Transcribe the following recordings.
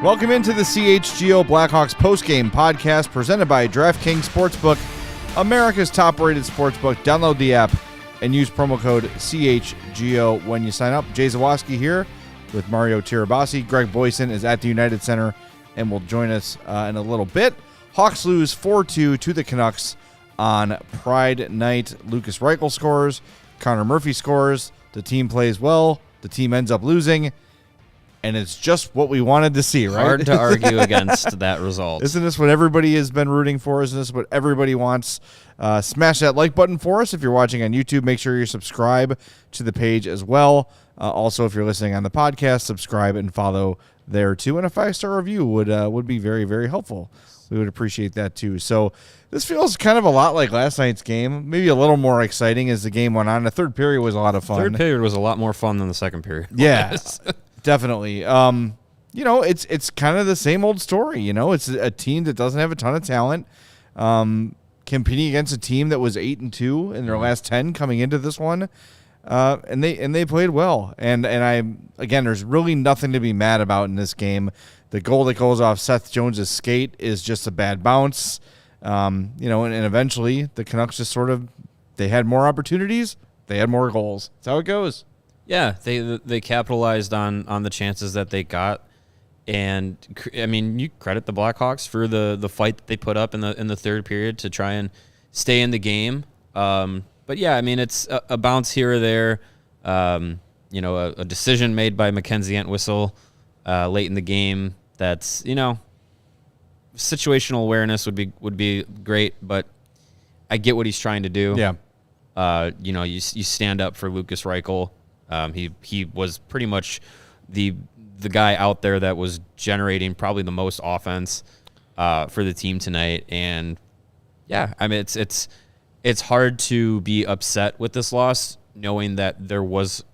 Welcome into the CHGO Blackhawks postgame podcast presented by DraftKings Sportsbook, America's top-rated sportsbook. Download the app and use promo code CHGO when you sign up. Jay Zawaski here with Mario Tirabassi. Greg Boysen is at the United Center and will join us in a little bit. Hawks lose 4-2 to the Canucks on Pride Night. Lucas Reichel scores. Connor Murphy scores. The team plays well. The team ends up losing. And it's just what we wanted to see, right? Hard to argue against that result. Isn't this what everybody has been rooting for? Isn't this what everybody wants? Smash that like button for us. If you're watching on YouTube, make sure you subscribe to the page as well. Also, if you're listening on the podcast, subscribe and follow there too. And a 5-star review would be very, very helpful. We would appreciate that too. So this feels kind of a lot like last night's game. Maybe a little more exciting as the game went on. The third period was a lot of fun. Third period was a lot more fun than the second period. Yeah. Definitely. It's kind of the same old story. It's a team that doesn't have a ton of talent, competing against a team that was 8-2 in their last 10 coming into this one, and they played well. And there's really nothing to be mad about in this game. The goal that goes off Seth Jones's skate is just a bad bounce. And eventually the Canucks just they had more opportunities, they had more goals. That's how it goes. Yeah, they capitalized on the chances that they got, and I mean, you credit the Blackhawks for the fight that they put up in the third period to try and stay in the game. But yeah, I mean, it's a bounce here or there. A decision made by Mackenzie Entwistle late in the game. That's situational awareness would be great, but I get what he's trying to do. Yeah. You stand up for Lucas Reichel. He was pretty much the guy out there that was generating probably the most offense for the team tonight. And yeah, I mean it's hard to be upset with this loss, knowing that there was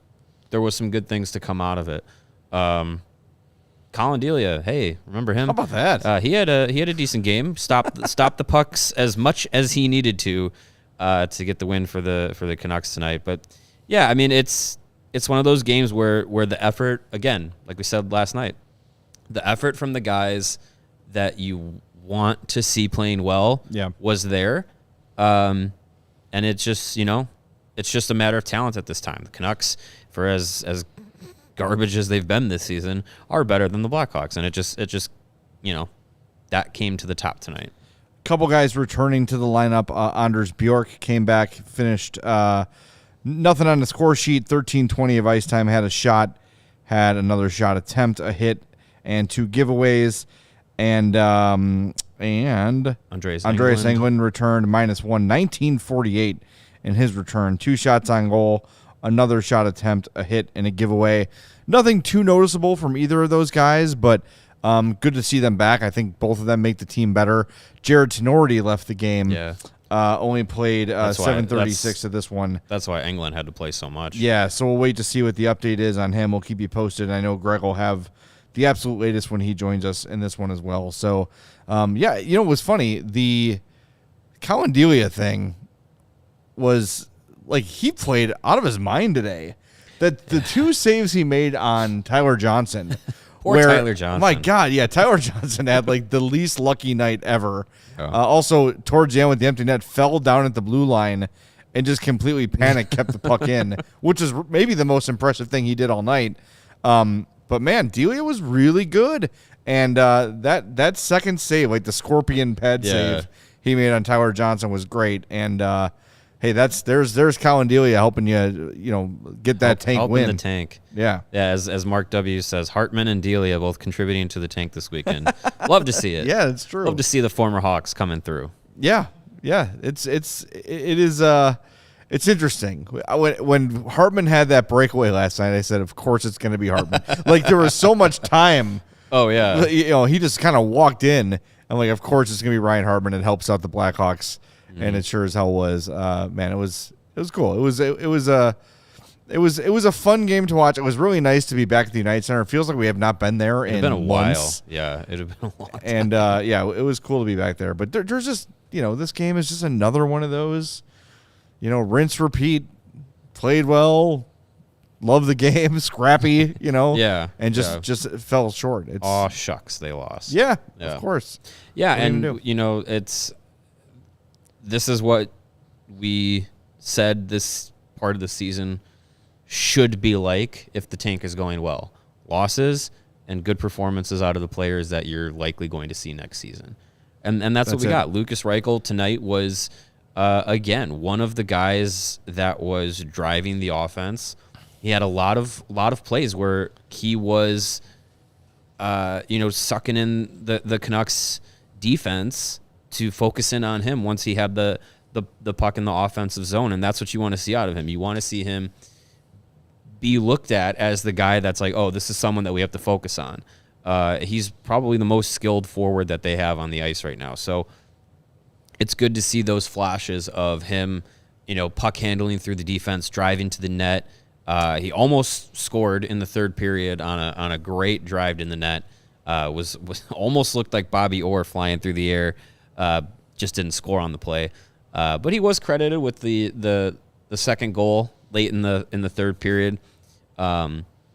some good things to come out of it. Colin Delia, hey, remember him? How about that? He had a decent game. Stopped the pucks as much as he needed to get the win for the Canucks tonight. But yeah, I mean it's one of those games where the effort, again, like we said last night, the effort from the guys that you want to see playing well was there. And it's just, it's just a matter of talent at this time. The Canucks, for as garbage as they've been this season, are better than the Blackhawks. And it just that came to the top tonight. Couple guys returning to the lineup. Anders Bjork came back, finished nothing on the score sheet, 13-20 of ice time, had a shot, had another shot attempt, a hit, and 2 giveaways. And Andreas Englund returned -1, 1948 in his return. 2 shots on goal, another shot attempt, a hit, and a giveaway. Nothing too noticeable from either of those guys, but good to see them back. I think both of them make the team better. Jared Tenorti left the game. Yeah. Only played 7:36 of this one. That's why Englund had to play so much. Yeah, so we'll wait to see what the update is on him. We'll keep you posted. I know Greg will have the absolute latest when he joins us in this one as well. So, it was funny. The Colin Delia thing was like he played out of his mind today. That the 2 saves he made on Tyler Johnson. Tyler Johnson. My God, yeah, Tyler Johnson had like the least lucky night ever. Oh. Also, towards the end with the empty net, fell down at the blue line and just completely panicked, kept the puck in, which is maybe the most impressive thing he did all night. But man, Delia was really good, and that second save, like the scorpion pad save he made on Tyler Johnson, was great. And hey, there's Colin Delia helping you, get that tank win. Helping the tank. Yeah. Yeah, as Mark W. says, Hartman and Delia both contributing to the tank this weekend. Love to see it. Yeah, it's true. Love to see the former Hawks coming through. Yeah. It is interesting. When Hartman had that breakaway last night, I said, of course it's going to be Hartman. Like there was so much time. Oh yeah. He just kind of walked in. I'm like, of course it's going to be Ryan Hartman. It helps out the Blackhawks. And it sure as hell was. Man, it was cool. It was a fun game to watch. It was really nice to be back at the United Center. It feels like we have not been there in a months. while. Yeah, it had been a long time. And it was cool to be back there. But there's just this game is just another one of those, rinse repeat. Played well, love the game, scrappy, Yeah. and just fell short. It's shucks, they lost. Yeah, of course. Yeah, and this is what we said this part of the season should be like if the tank is going well. Losses and good performances out of the players that you're likely going to see next season. And that's what we got. Lukas Reichel tonight was, again, one of the guys that was driving the offense. He had a lot of plays where he was, sucking in the Canucks defense to focus in on him once he had the puck in the offensive zone. And that's what you want to see out of him. You want to see him be looked at as the guy that's like, oh, this is someone that we have to focus on. He's probably the most skilled forward that they have on the ice right now. So it's good to see those flashes of him, puck handling through the defense, driving to the net. He almost scored in the third period on a great drive in the net. Was almost looked like Bobby Orr flying through the air. Just didn't score on the play. But he was credited with the second goal late in the third period.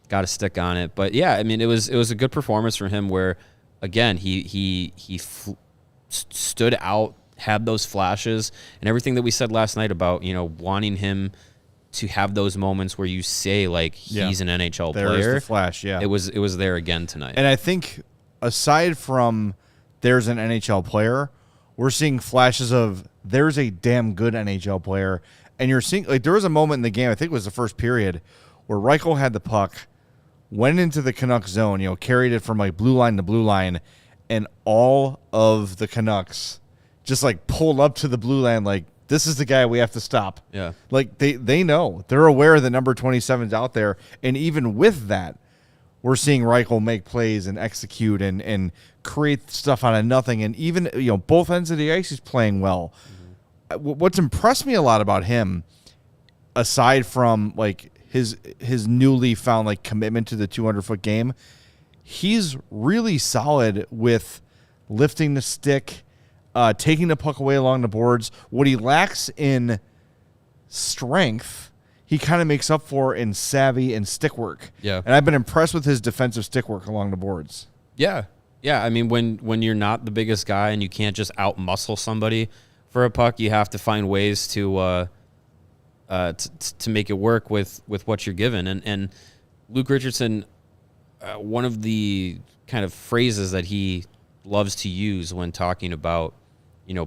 Got a stick on it, but yeah, I mean it was a good performance from him. Where again he stood out, had those flashes, and everything that we said last night about wanting him to have those moments where you say like he's an NHL player. There's the flash, yeah. It was there again tonight. And I think aside from there's an NHL player, we're seeing flashes of there's a damn good NHL player. And you're seeing, like, there was a moment in the game, I think it was the first period, where Reichel had the puck, went into the Canucks zone, carried it from like blue line to blue line, and all of the Canucks just like pulled up to the blue line like, this is the guy we have to stop. Yeah. Like they know. They're aware the number 27's out there. And even with that, we're seeing Reichel make plays and execute and create stuff out of nothing. And even, both ends of the ice he's playing well. What's impressed me a lot about him, aside from like his newly found like commitment to the 200-foot game, he's really solid with lifting the stick, taking the puck away along the boards. What he lacks in strength, he kind of makes up for in savvy and stick work. Yeah, and I've been impressed with his defensive stick work along the boards. Yeah. I mean, when you're not the biggest guy and you can't just out muscle somebody for a puck, you have to find ways to make it work with what you're given. And Luke Richardson, one of the kind of phrases that he loves to use when talking about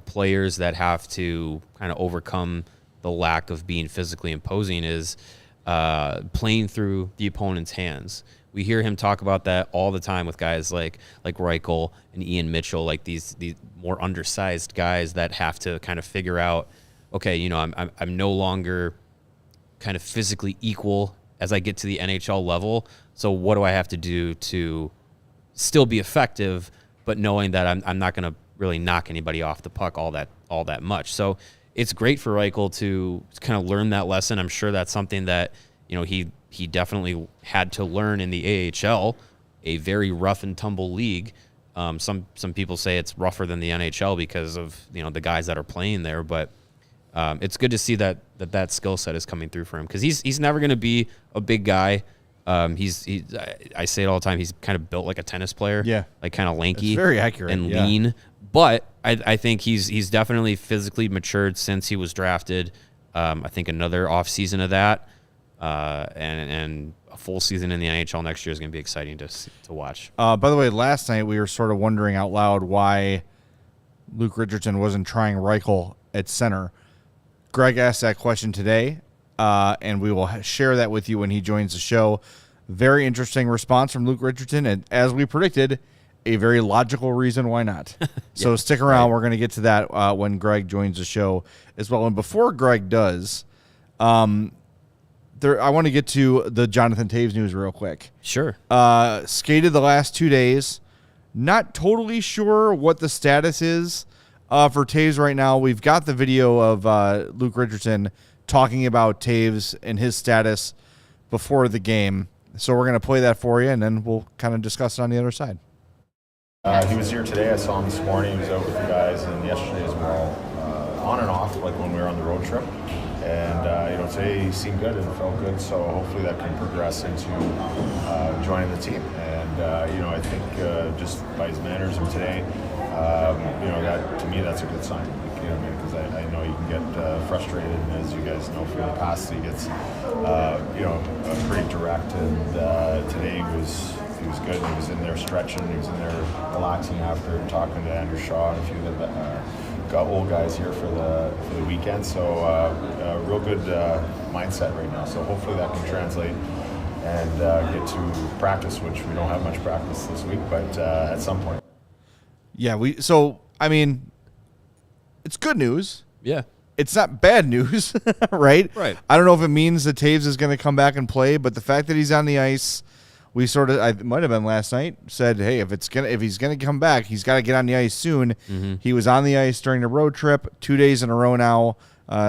players that have to kind of overcome the lack of being physically imposing is playing through the opponent's hands. We hear him talk about that all the time with guys like Reichel and Ian Mitchell, like these more undersized guys that have to kind of figure out, okay, I'm no longer kind of physically equal as I get to the NHL level. So what do I have to do to still be effective, but knowing that I'm not going to really knock anybody off the puck all that much. So it's great for Reichel to kind of learn that lesson. I'm sure that's something that he definitely had to learn in the AHL, a very rough and tumble league. Some people say it's rougher than the NHL because of the guys that are playing there, but it's good to see that skill set is coming through for him, because he's never going to be a big guy. I say it all the time. He's kind of built like a tennis player, like kind of lanky, it's very accurate and lean. But I think he's definitely physically matured since he was drafted. I think another off season of that. And a full season in the NHL next year is going to be exciting to watch. By the way, last night we were sort of wondering out loud why Luke Richardson wasn't trying Reichel at center. Greg asked that question today, and we will share that with you when he joins the show. Very interesting response from Luke Richardson, and as we predicted, a very logical reason why not. So stick around. Right. We're going to get to that when Greg joins the show as well. And before Greg does, I want to get to the Jonathan Toews news real quick. Sure. Skated the last 2 days. Not totally sure what the status is for Toews right now. We've got the video of Luke Richardson talking about Toews and his status before the game. So we're going to play that for you, and then we'll kind of discuss it on the other side. He was here today. I saw him this morning. He was out with the guys, and yesterday as well, on and off, like when we were on the road trip. And today he seemed good and felt good, so hopefully that can progress into joining the team. And I think just by his mannerism today, that to me that's a good sign. Because I know you can get frustrated, and as you guys know from the past, he gets pretty direct. And today he was good. He was in there stretching. He was in there relaxing after talking to Andrew Shaw and a few of the old guys here for the weekend. So a real good mindset right now. So hopefully that can translate and get to practice, which we don't have much practice this week, but at some point. Yeah, it's good news. Yeah. It's not bad news, right? Right. I don't know if it means that Toews is going to come back and play, but the fact that he's on the ice, I might have been last night, said, hey, if he's going to come back, he's got to get on the ice soon. Mm-hmm. He was on the ice during the road trip 2 days in a row now,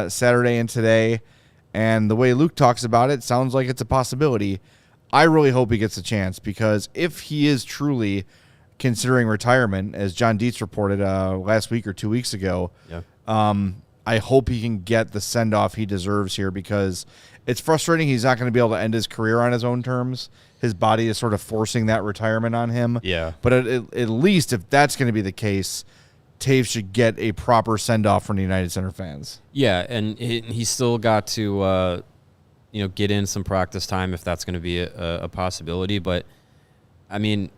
Saturday and today. And the way Luke talks about it, sounds like it's a possibility. I really hope he gets a chance, because if he is truly considering retirement, as John Dietz reported last week or 2 weeks ago, I hope he can get the send-off he deserves here, because it's frustrating he's not going to be able to end his career on his own terms. His body is sort of forcing that retirement on him. Yeah. But at least if that's going to be the case, Toews should get a proper send-off from the United Center fans. Yeah, and he's still got to get in some practice time if that's going to be a possibility. But, I mean,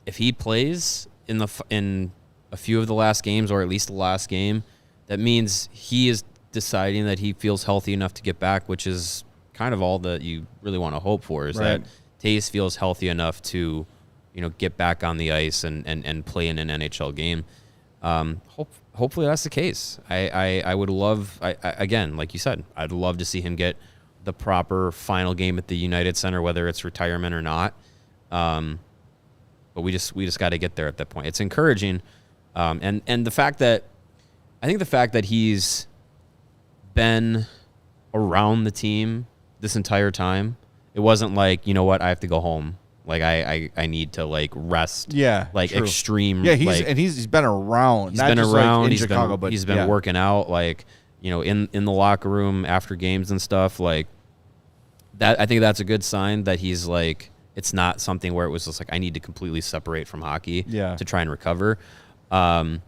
if he plays in a few of the last games, or at least the last game, that means he is deciding that he feels healthy enough to get back, which is kind of all that you really want to hope for, is that Toews feels healthy enough to, get back on the ice and play in an NHL game. Hopefully that's the case. I would love, again, like you said, I'd love to see him get the proper final game at the United Center, whether it's retirement or not. But we just got to get there at that point. It's encouraging, and the fact that he's been around the team this entire time. It wasn't like, you know what, I have to go home. Like I need to rest. Yeah, like true. Extreme. Yeah, he's been around. He's been around. He's Chicago, been he's been working out. In the locker room after games and stuff. Like that, I think that's a good sign that he's it's not something where it was just I need to completely separate from hockey to try and recover. So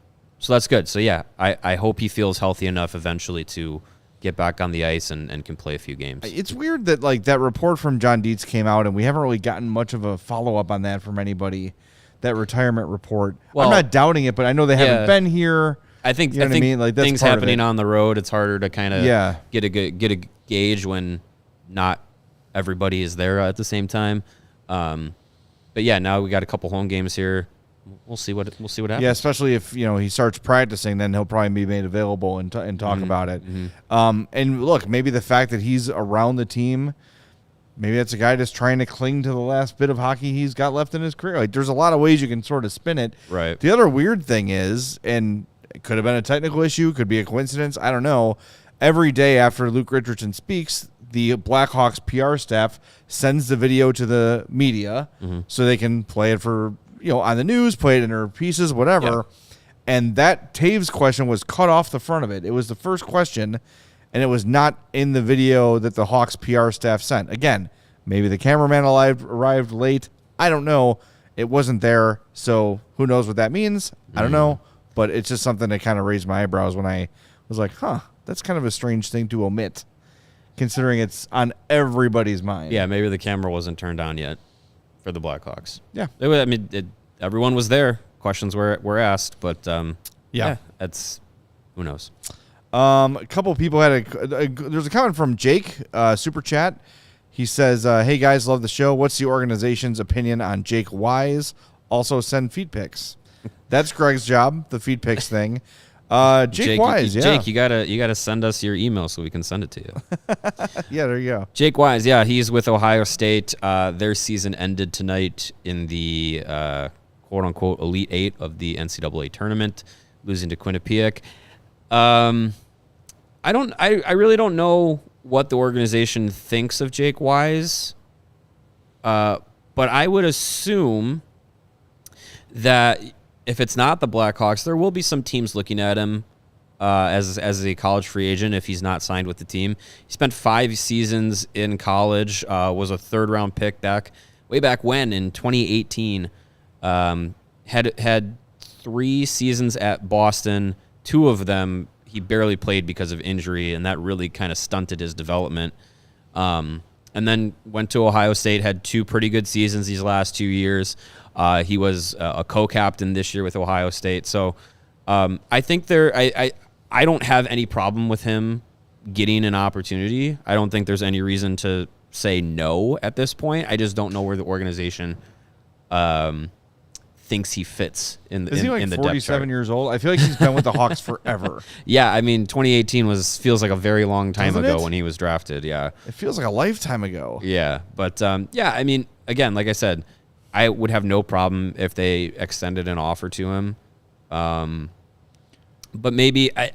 that's good. So yeah, I hope he feels healthy enough eventually to get back on the ice and can play a few games. It's weird that that report from John Dietz came out, and we haven't really gotten much of a follow-up on that from anybody, that retirement report. Well, I'm not doubting it, but I know they haven't been here. I think what I mean? That's things happening on the road, it's harder to kind of get a gauge when not everybody is there at the same time. But yeah, now we got a couple home games here. We'll see what happens. Yeah, especially if he starts practicing, then he'll probably be made available and talk about it. Mm-hmm. And look, maybe the fact that he's around the team, maybe that's a guy just trying to cling to the last bit of hockey he's got left in his career. There's a lot of ways you can sort of spin it. Right. The other weird thing is, and it could have been a technical issue, could be a coincidence, I don't know. Every day after Luke Richardson speaks, the Blackhawks PR staff sends the video to the media so they can play it for on the news, play it in their pieces, whatever. Yeah. And that Toews question was cut off the front of it. It was the first question, and it was not in the video that the Hawks PR staff sent. Again, maybe the cameraman arrived late. I don't know. It wasn't there, so who knows what that means? I don't know. But it's just something that kind of raised my eyebrows when I was like, that's kind of a strange thing to omit, considering it's on everybody's mind. Yeah, maybe the camera wasn't turned on yet for the Blackhawks. Yeah. Everyone was there. Questions were asked, but that's who knows. A couple of people had there's a comment from Jake, super chat. He says, hey guys, love the show. What's the organization's opinion on Jake Wise? Also send feed pics. That's Greg's job, the feed pics thing. Jake Wise, Jake, you gotta send us your email so we can send it to you. Yeah, there you go. Jake Wise, he's with Ohio State. Their season ended tonight in the quote unquote Elite Eight of the NCAA tournament, losing to Quinnipiac. I really don't know what the organization thinks of Jake Wise, but I would assume that if it's not the Blackhawks, there will be some teams looking at him as a college free agent if he's not signed with the team. He spent 5 seasons in college, was a third-round pick way back when in 2018. Had 3 seasons at Boston. 2 of them he barely played because of injury, and that really kind of stunted his development. And then went to Ohio State, had 2 pretty good seasons these last 2 years. He was a co-captain this year with Ohio State. So I think I don't have any problem with him getting an opportunity. I don't think there's any reason to say no at this point. I just don't know where the organization thinks he fits in the Is he like in the depth chart. 47 years old? I feel like he's been with the Hawks forever. Yeah, I mean, 2018 feels like a very long time Doesn't ago it? when he was drafted. Yeah, It feels like a lifetime ago. yeah, but yeah, I mean, again, like I said, I would have no problem if they extended an offer to him. But maybe I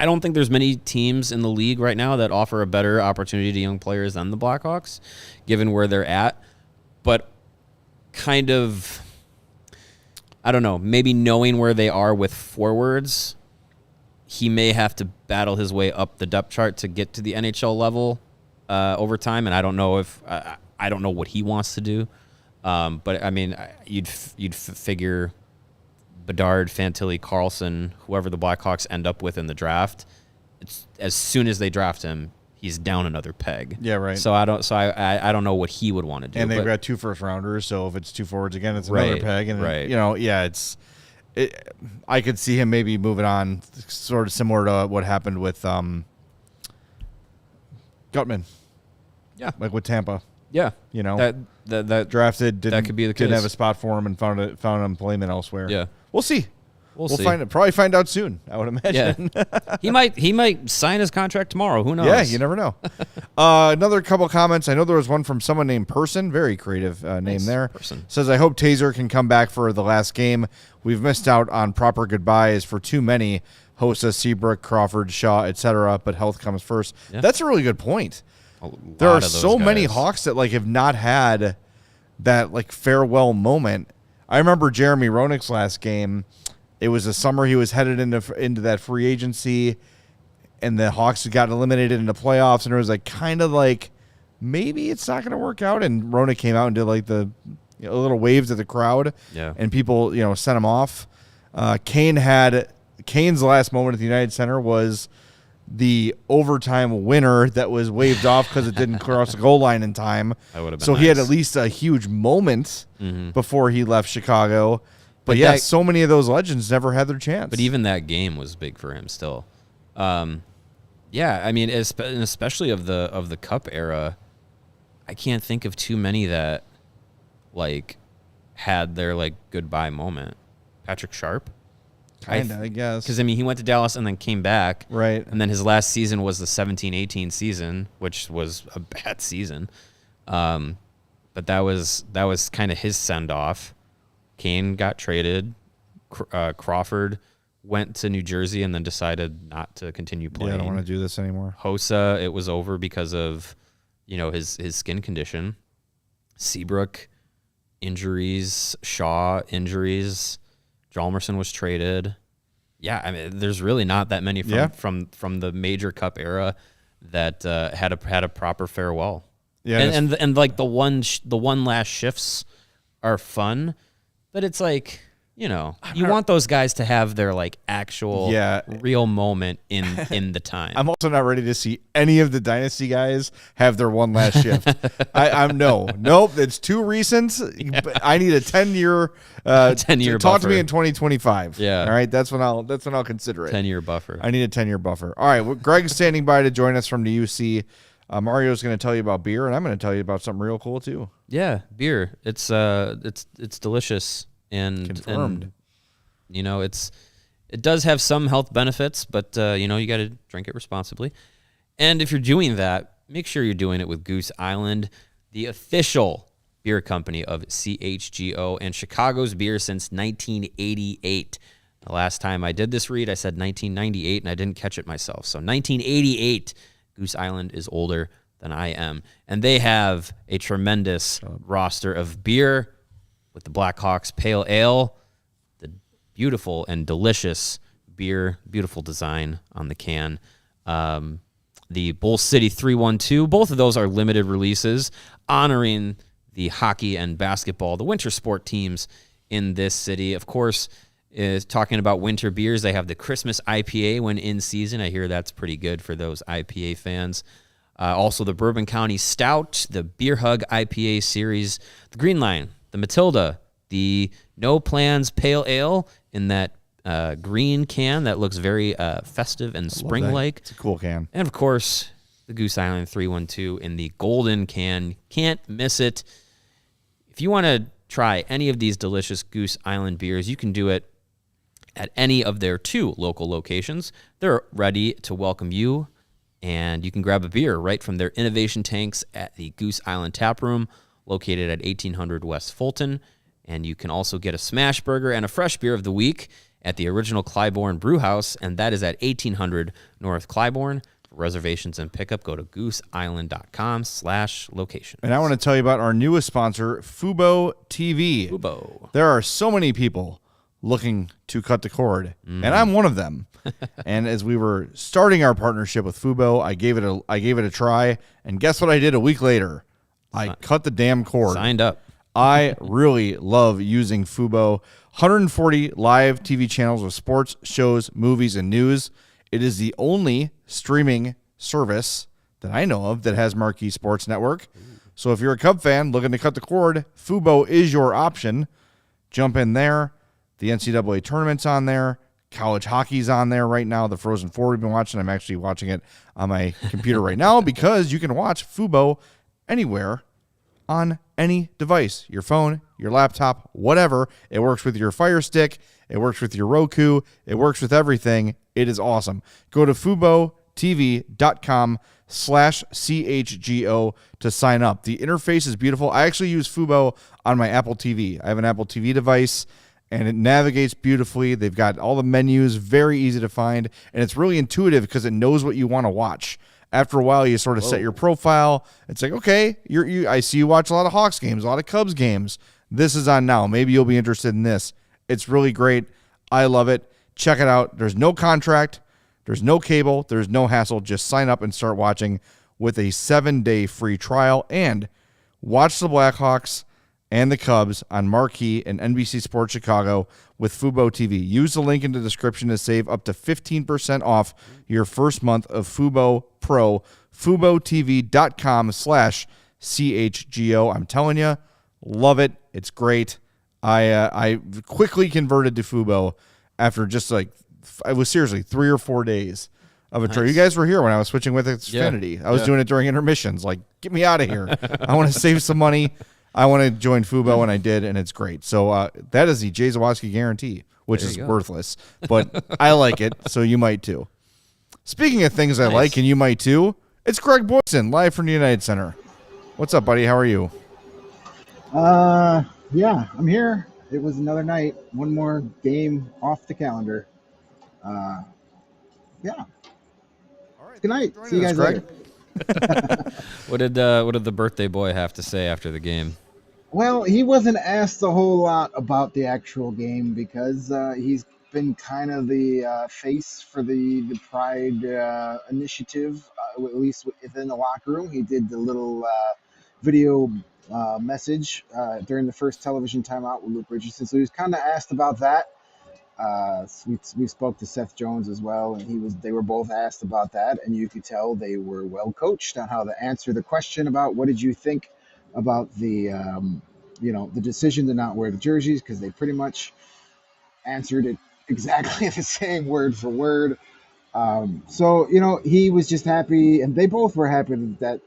don't think there's many teams in the league right now that offer a better opportunity to young players than the Blackhawks, given where they're at. But kind of, I don't know, maybe knowing where they are with forwards, he may have to battle his way up the depth chart to get to the NHL level over time. And I don't know I don't know what he wants to do. But I mean, you'd figure Bedard, Fantilli, Carlson, whoever the Blackhawks end up with in the draft, it's as soon as they draft him, he's down another peg. Yeah, right. So I don't know what he would want to do. And they've got 2 first-rounders, so if it's 2 forwards again, it's another Right, peg. And, right. I could see him maybe moving on, sort of similar to what happened with Gutman. Yeah. Like with Tampa. Yeah, That drafted, that could be the didn't case. have a spot for him and found employment elsewhere. Yeah. We'll see. We'll see. Probably find out soon, I would imagine. Yeah. he might sign his contract tomorrow. Who knows? Yeah, you never know. Another couple comments. I know there was one from someone named Person. Very creative name Nice. there. Person. Says, I hope Taser can come back for the last game. We've missed out on proper goodbyes for too many. Hossa, Seabrook, Crawford, Shaw, etc. But health comes first. Yeah. That's a really good point. A There lot are of those so many guys. Hawks that have not had that farewell moment. I remember Jeremy Roenick's last game. It was the summer he was headed into that free agency, and the Hawks got eliminated in the playoffs, and it was maybe it's not going to work out. And Roenick came out and did the little waves at the crowd, Yeah. and people sent him off. Kane's last moment at the United Center was the overtime winner that was waved off because it didn't cross the goal line in time. That would have been so he had nice. at least a huge moment before he left Chicago. But But so many of those legends never had their chance. But even that game was big for him still. Yeah, I mean, especially of the Cup era, I can't think of too many that had their goodbye moment. Patrick Sharp, Kinda, I guess. because he went to Dallas and then came back, Right. And then his last season was the 17-18 season, which was a bad season. But that was kind of his send off. Kane got traded. Crawford went to New Jersey and then decided not to continue playing. Yeah, I don't want to do this anymore. Hossa, it was over because of, his skin condition. Seabrook, injuries. Shaw, injuries. Hjalmarsson was traded. Yeah, I mean, there's really not that many from the major Cup era that had a proper farewell. Yeah, and the one last shifts are fun, but it's you want those guys to have their actual real moment in the time. I'm also not ready to see any of the Dynasty guys have their one last shift. Nope, it's too recent. I need a 10-year 10-year talk to buffer. me in 2025. Yeah. All right, that's when I'll consider it. 10-year buffer. I need a 10-year buffer. All right, well, Greg's standing by to join us from the UC. Mario's going to tell you about beer, and I'm going to tell you about something real cool too. Yeah, beer. It's delicious and Confirmed. And, it does have some health benefits, but you got to drink it responsibly. And if you're doing that, make sure you're doing it with Goose Island, the official beer company of CHGO and Chicago's beer since 1988. The last time I did this read, I said 1998, and I didn't catch it myself. So 1988, Goose Island is older than I am. And they have a tremendous roster of beer with the Blackhawks Pale Ale, the beautiful and delicious beer, beautiful design on the can. The Bull City 312, both of those are limited releases honoring the hockey and basketball, the winter sport teams in this city. Of course, is talking about winter beers. They have the Christmas IPA when in season. I hear that's pretty good for those IPA fans. Also the Bourbon County Stout, the Beer Hug IPA series, the Green Line, the Matilda, the No Plans Pale Ale in that green can that looks very festive and spring-like. It's a cool can. And, of course, the Goose Island 312 in the golden can. Can't miss it. If you want to try any of these delicious Goose Island beers, you can do it at any of their 2 local locations. They're ready to welcome you, and you can grab a beer right from their innovation tanks at the Goose Island Tap Room, located at 1800 West Fulton. And you can also get a smash burger and a fresh beer of the week at the original Clybourne Brewhouse, and that is at 1800 North Clybourne. For reservations and pickup, go to gooseisland.com/location. And I want to tell you about our newest sponsor, Fubo TV. Fubo. There are so many people looking to cut the cord, and I'm one of them. And as we were starting our partnership with Fubo, I gave it a try, and guess what I did a week later? I cut the damn cord. Signed up. I really love using Fubo. 140 live TV channels with sports, shows, movies, and news. It is the only streaming service that I know of that has Marquee Sports Network. So if you're a Cub fan looking to cut the cord, Fubo is your option. Jump in there. The NCAA tournament's on there. College hockey's on there right now. The Frozen Four we've been watching. I'm actually watching it on my computer right now because you can watch Fubo anywhere on any device, your phone, your laptop, whatever. It works with your Fire Stick. It works with your Roku. It works with everything. It is awesome. Go to FuboTV.com/CHGO to sign up. The interface is beautiful. I actually use Fubo on my Apple TV. I have an Apple TV device, and it navigates beautifully. They've got all the menus, very easy to find, and it's really intuitive because it knows what you want to watch. After a while, you sort of set your profile. It's like, okay, I see you watch a lot of Hawks games, a lot of Cubs games. This is on now. Maybe you'll be interested in this. It's really great. I love it. Check it out. There's no contract. There's no cable. There's no hassle. Just sign up and start watching with a 7-day free trial. And watch the Blackhawks and the Cubs on Marquee and NBC Sports Chicago with Fubo TV. Use the link in the description to save up to 15% off your first month of Fubo Pro. FuboTV.com/CHGO. I'm telling you, love it. It's great. I quickly converted to Fubo after just it was seriously 3 or 4 days of a trip. You guys were here when I was switching with Xfinity. I was doing it during intermissions. Like, get me out of here. I want to save some money. I want to join Fubo, and I did, and it's great. So that is the Jay Zawaski guarantee, which is worthless. But I like it, so you might too. Speaking of things I like, and you might too, it's Greg Boysen, live from the United Center. What's up, buddy? How are you? Yeah, I'm here. It was another night. One more game off the calendar. Yeah. All right. Good night. See you guys later. What did the birthday boy have to say after the game? Well, he wasn't asked a whole lot about the actual game because he's been kind of the face for the Pride initiative, at least within the locker room. He did the little video message during the first television timeout with Luke Richardson, so he was kind of asked about that. We spoke to Seth Jones as well, and they were both asked about that, and you could tell they were well coached on how to answer the question about what did you think about the the decision to not wear the jerseys, because they pretty much answered it exactly the same word for word. So he was just happy, and they both were happy that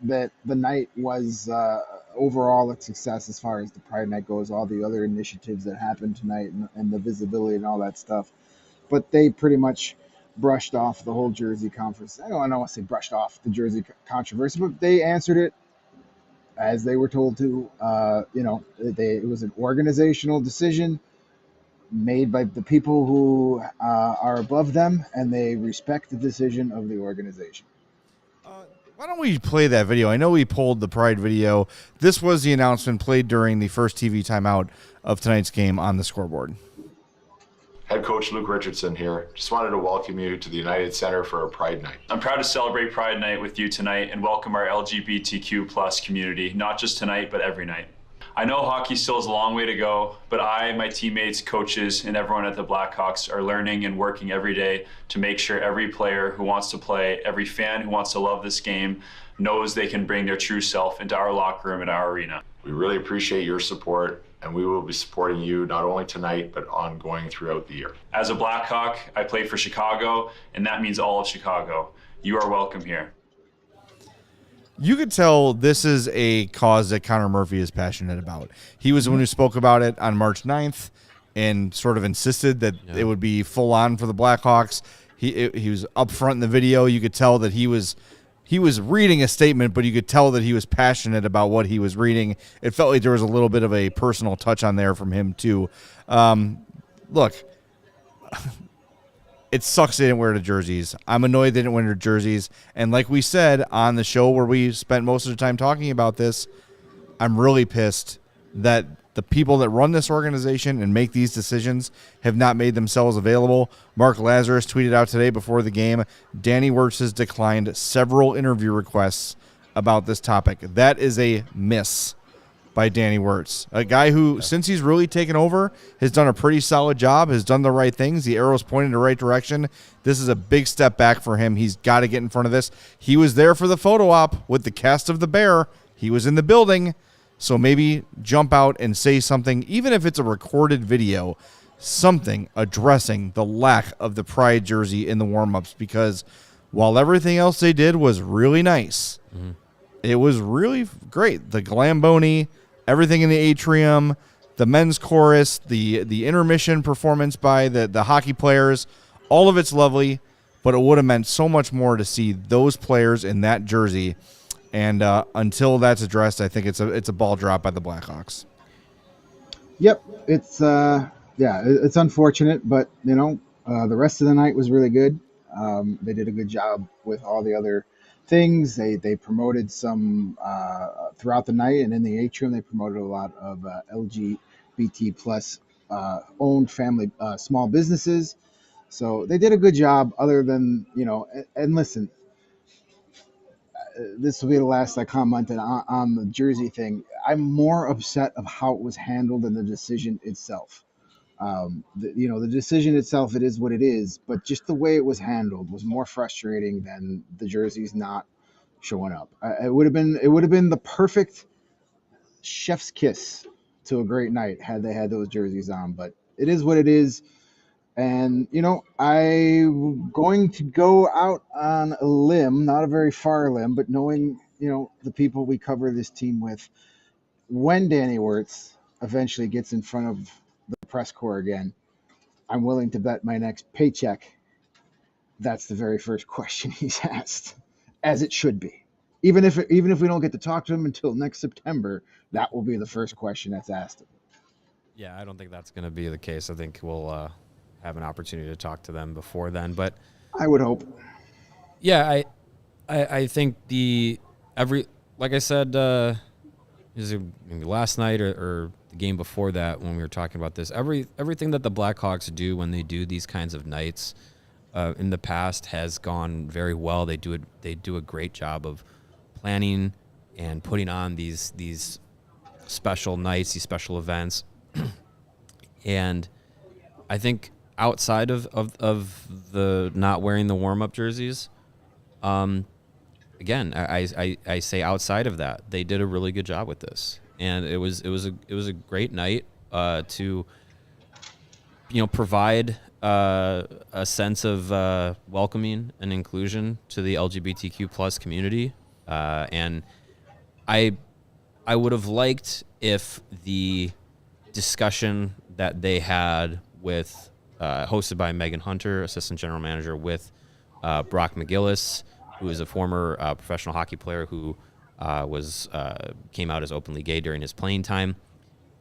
that the night was overall a success as far as the Pride Night goes, all the other initiatives that happened tonight and the visibility and all that stuff. But they pretty much brushed off the whole jersey conference. I don't want to say brushed off the jersey controversy, but they answered it as they were told to. It was an organizational decision made by the people who are above them, and they respect the decision of the organization. Why don't we play that video? I know we pulled the Pride video. This was the announcement played during the first TV timeout of tonight's game on the scoreboard. Head coach Luke Richardson here. Just wanted to welcome you to the United Center for our Pride Night. I'm proud to celebrate Pride Night with you tonight and welcome our LGBTQ plus community, not just tonight, but every night. I know hockey still has a long way to go, but I, my teammates, coaches, and everyone at the Blackhawks are learning and working every day to make sure every player who wants to play, every fan who wants to love this game, knows they can bring their true self into our locker room and our arena. We really appreciate your support, and we will be supporting you not only tonight, but ongoing throughout the year. As a Blackhawk, I play for Chicago, and that means all of Chicago. You are welcome here. You could tell this is a cause that Connor Murphy is passionate about. He was the one who spoke about it on March 9th and sort of insisted that it would be full on for the Blackhawks. He was up front in the video. You could tell that he was reading a statement, but you could tell that he was passionate about what he was reading. It felt like there was a little bit of a personal touch on there from him too. Look, it sucks they didn't wear the jerseys. I'm annoyed they didn't wear their jerseys. And like we said on the show where we spent most of the time talking about this, I'm really pissed that the people that run this organization and make these decisions have not made themselves available. Mark Lazarus tweeted out today before the game, Danny Wirtz has declined several interview requests about this topic. That is a miss by Danny Wirtz, a guy who, since he's really taken over, has done a pretty solid job, has done the right things. The arrow's pointing in the right direction. This is a big step back for him. He's got to get in front of this. He was there for the photo op with the cast of The Bear. He was in the building. So maybe jump out and say something, even if it's a recorded video, something addressing the lack of the Pride jersey in the warm-ups, because while everything else they did was really nice, it was really great. The Glamboni, everything in the atrium, the men's chorus, the intermission performance by the hockey players, all of it's lovely, but it would have meant so much more to see those players in that jersey. And until that's addressed, I think it's a ball drop by the Blackhawks. Yep, it's it's unfortunate, but the rest of the night was really good. They did a good job with all the other things. They promoted some throughout the night, and in the atrium they promoted a lot of LGBT plus owned family small businesses. So they did a good job. Other than and listen. This will be the last I commented on the jersey thing. I'm more upset of how it was handled than the decision itself. The decision itself, it is what it is, but just the way it was handled was more frustrating than the jerseys not showing up. It would have been the perfect chef's kiss to a great night had they had those jerseys on, but it is what it is. And, I'm going to go out on a limb, not a very far limb, but knowing, the people we cover this team with, when Danny Wirtz eventually gets in front of the press corps again, I'm willing to bet my next paycheck that's the very first question he's asked, as it should be. Even if we don't get to talk to him until next September, that will be the first question that's asked him. Yeah, I don't think that's going to be the case. I think we'll have an opportunity to talk to them before then, but I would hope. Yeah, I think like I said, is it maybe last night or the game before that when we were talking about this, everything that the Blackhawks do when they do these kinds of nights in the past has gone very well. They do a great job of planning and putting on these special nights, these special events, and I think outside of the not wearing the warm-up jerseys, again, I say outside of that, they did a really good job with this, and it was a great night to provide a sense of welcoming and inclusion to the LGBTQ plus community, and I would have liked if the discussion that they had with hosted by Megan Hunter, assistant general manager, with Brock McGillis, who is a former professional hockey player who came out as openly gay during his playing time.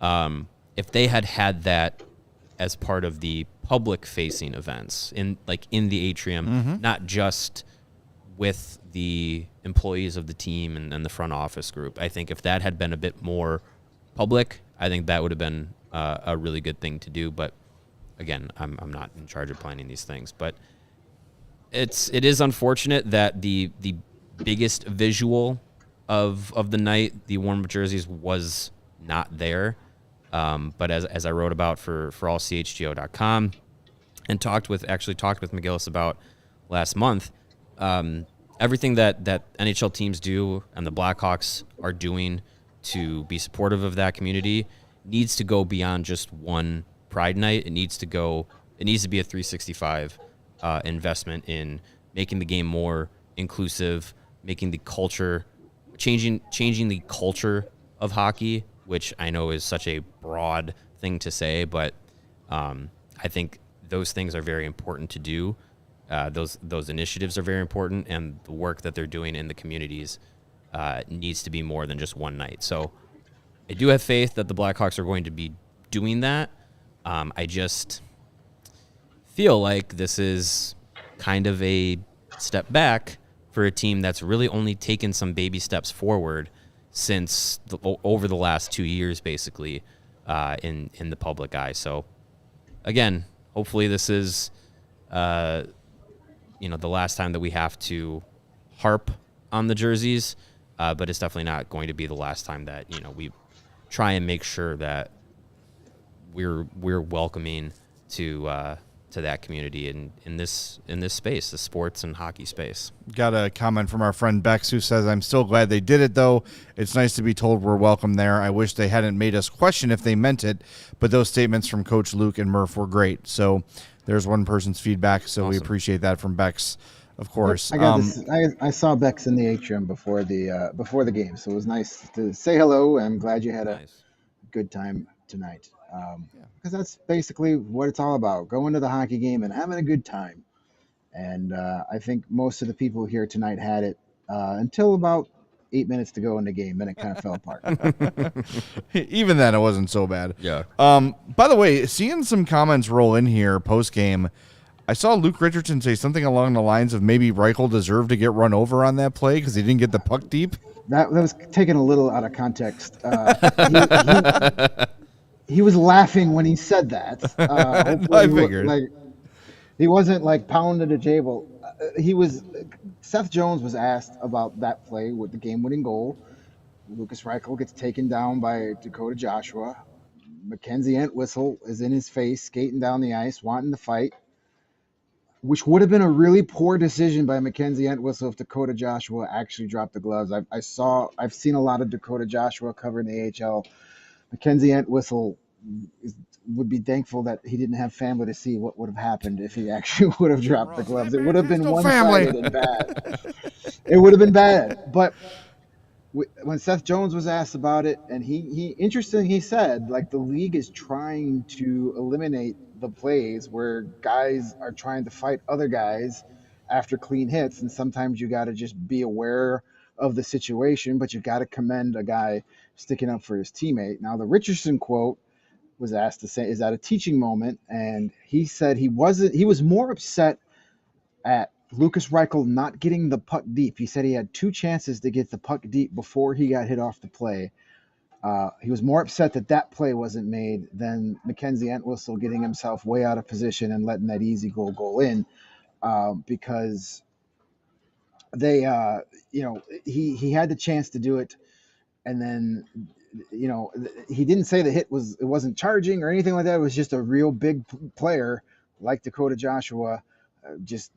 If they had that as part of the public-facing events in the atrium, not just with the employees of the team and the front office group, I think if that had been a bit more public, I think that would have been a really good thing to do. But again, I'm not in charge of planning these things, but it is unfortunate that the biggest visual of the night, the warm-up jerseys, was not there. But as I wrote about for allchgo.com and talked with McGillis about last month, everything that NHL teams do and the Blackhawks are doing to be supportive of that community needs to go beyond just one Pride night. It needs to be a 365 investment in making the game more inclusive, making the culture, changing the culture of hockey, which I know is such a broad thing to say, but I think those things are very important to do. Those initiatives are very important, and the work that they're doing in the communities needs to be more than just one night. So I do have faith that the Blackhawks are going to be doing that. I just feel like this is kind of a step back for a team that's really only taken some baby steps forward since over the last 2 years, basically, in the public eye. So, again, hopefully this is, the last time that we have to harp on the jerseys, but it's definitely not going to be the last time that we try and make sure that we're welcoming to that community in this space, the sports and hockey space. Got a comment from our friend Bex who says, "I'm still glad they did it, though. It's nice to be told we're welcome there. I wish they hadn't made us question if they meant it, but those statements from Coach Luke and Murph were great." So there's one person's feedback, so we appreciate that from Bex, of course. I saw Bex in the atrium before the game, so it was nice to say hello. I'm glad you had a good time tonight. Because that's basically what it's all about, going to the hockey game and having a good time. And I think most of the people here tonight had it until about 8 minutes to go in the game. Then it kind of fell apart. Even then, it wasn't so bad. Yeah. By the way, seeing some comments roll in here post-game, I saw Luke Richardson say something along the lines of maybe Reichel deserved to get run over on that play because he didn't get the puck deep. That was taken a little out of context. He was laughing when he said that. I figured. He wasn't like pounding a table. Seth Jones was asked about that play with the game-winning goal. Lucas Reichel gets taken down by Dakota Joshua. Mackenzie Entwistle is in his face, skating down the ice, wanting to fight, which would have been a really poor decision by Mackenzie Entwistle if Dakota Joshua actually dropped the gloves. I've seen a lot of Dakota Joshua covering the AHL. Mackenzie Entwistle would be thankful that he didn't have family to see what would have happened if he actually would have dropped the gloves. It would have been one-sided and bad. It would have been bad. But when Seth Jones was asked about it, and he said, like, the league is trying to eliminate the plays where guys are trying to fight other guys after clean hits, and sometimes you got to just be aware of the situation, but you got to commend a guy sticking up for his teammate. Now, the Richardson quote was asked to say, is that a teaching moment? And he said he was more upset at Lucas Reichel not getting the puck deep. He said he had 2 chances to get the puck deep before he got hit off the play. He was more upset that play wasn't made than Mackenzie Entwistle getting himself way out of position and letting that easy goal in, because they, he had the chance to do it, and then, he didn't say it wasn't charging or anything like that. It was just a real big player like Dakota Joshua, just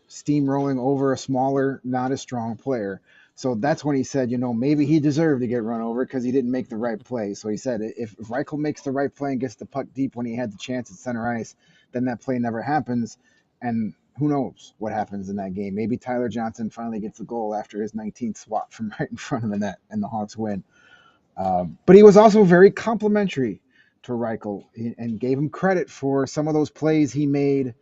steamrolling over a smaller, not as strong player. So that's when he said, maybe he deserved to get run over because he didn't make the right play. So he said if Reichel makes the right play and gets the puck deep when he had the chance at center ice, then that play never happens. And who knows what happens in that game. Maybe Tyler Johnson finally gets a goal after his 19th swat from right in front of the net and the Hawks win. But he was also very complimentary to Reichel and gave him credit for some of those plays he made,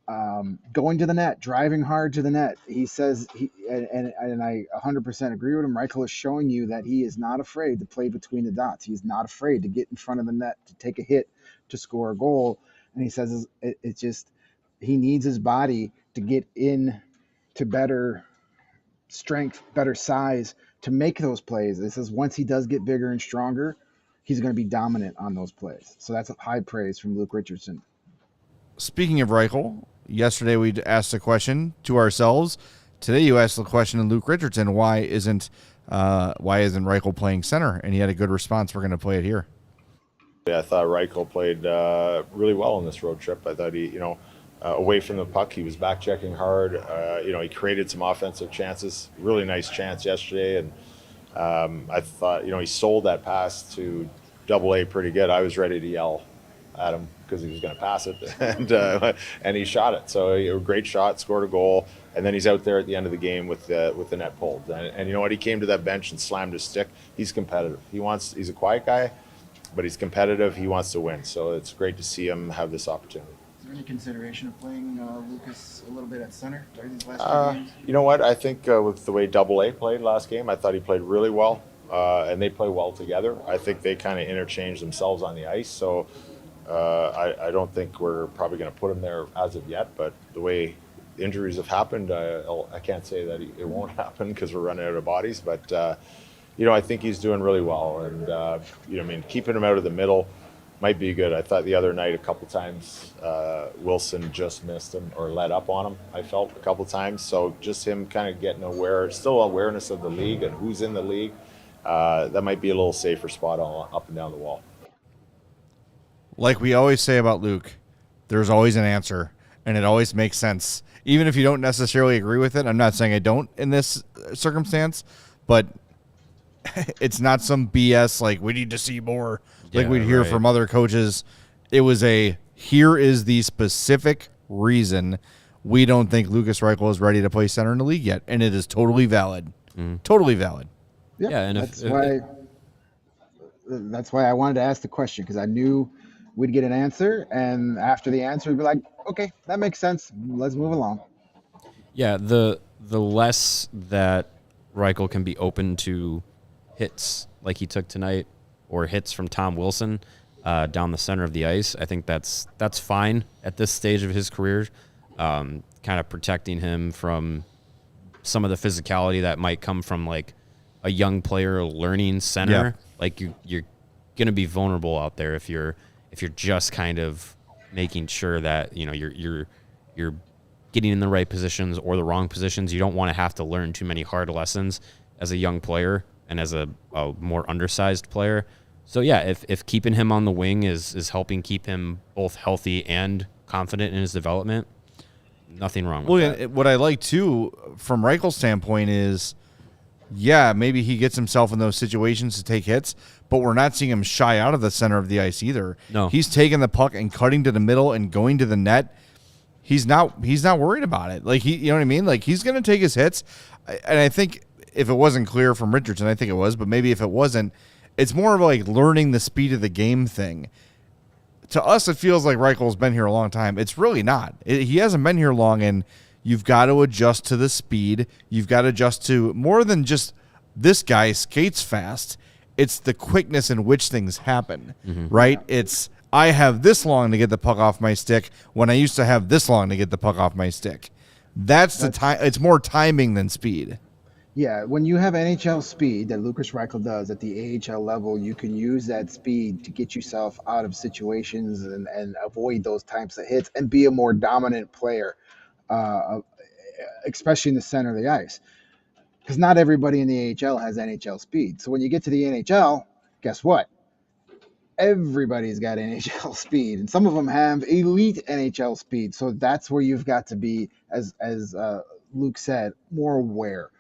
going to the net, driving hard to the net. He says, and I 100% agree with him, Reichel is showing you that he is not afraid to play between the dots. He's not afraid to get in front of the net, to take a hit, to score a goal. And he says it's just he needs his body to get in to better strength, better size to make those plays. This is once he does get bigger and stronger, he's going to be dominant on those plays. So that's a high praise from Luke Richardson. Speaking of Reichel, yesterday we asked a question to ourselves. Today you asked the question to Luke Richardson, why isn't Reichel playing center? And he had a good response. We're going to play it here. Yeah, I thought Reichel played really well on this road trip. I thought he, away from the puck, he was back checking hard. He created some offensive chances. Really nice chance yesterday, and I thought, he sold that pass to AA pretty good. I was ready to yell at him because he was going to pass it, and he shot it. So a great shot, scored a goal, and then he's out there at the end of the game with the net pulled. And you know what? He came to that bench and slammed his stick. He's competitive. He's a quiet guy, but he's competitive. He wants to win. So it's great to see him have this opportunity. Is there any consideration of playing Lucas a little bit at center during these last few games? You know what? I think with the way AA played last game, I thought he played really well, and they play well together. I think they kind of interchange themselves on the ice. So I don't think we're probably going to put him there as of yet. But the way injuries have happened, I can't say that it won't happen because we're running out of bodies. But I think he's doing really well, and keeping him out of the middle might be good. I thought the other night a couple times Wilson just missed him or let up on him. I felt a couple times, so just him kind of getting still awareness of the league and who's in the league. That might be a little safer spot up and down the wall. Like we always say about Luke, there's always an answer, and it always makes sense. Even if you don't necessarily agree with it, I'm not saying I don't in this circumstance, but it's not some BS like we need to see more like we'd hear from other coaches. It was here is the specific reason we don't think Lucas Reichel is ready to play center in the league yet, and it is totally valid. Totally valid. Yep, yeah, and that's why I wanted to ask the question, because I knew we'd get an answer, and after the answer, we'd be like, okay, that makes sense. Let's move along. Yeah, the less that Reichel can be open to hits like he took tonight or hits from Tom Wilson down the center of the ice, I think that's fine at this stage of his career, kind of protecting him from some of the physicality that might come from like a young player learning center. Yeah. Like you're going to be vulnerable out there if you're just kind of making sure that you're getting in the right positions or the wrong positions. You don't want to have to learn too many hard lessons as a young player and as a more undersized player. So yeah, if keeping him on the wing is helping keep him both healthy and confident in his development, nothing wrong with that. What I like too from Reichel's standpoint is, yeah, maybe he gets himself in those situations to take hits, but we're not seeing him shy out of the center of the ice either. No. He's taking the puck and cutting to the middle and going to the net. He's not worried about it. Like you know what I mean? Like he's going to take his hits. And I think if it wasn't clear from Richardson, I think it was, but maybe if it wasn't, it's more of like learning the speed of the game thing. To us, it feels like Reichel's been here a long time. It's really not. He hasn't been here long, and you've got to adjust to the speed. You've got to adjust to more than just this guy skates fast. It's the quickness in which things happen, right? It's I have this long to get the puck off my stick when I used to have this long to get the puck off my stick. That's the time. It's more timing than speed. Yeah, when you have NHL speed that Lucas Reichel does at the AHL level, you can use that speed to get yourself out of situations and avoid those types of hits and be a more dominant player, especially in the center of the ice. Because not everybody in the AHL has NHL speed. So when you get to the NHL, guess what? Everybody's got NHL speed, and some of them have elite NHL speed. So that's where you've got to be, as Luke said, more aware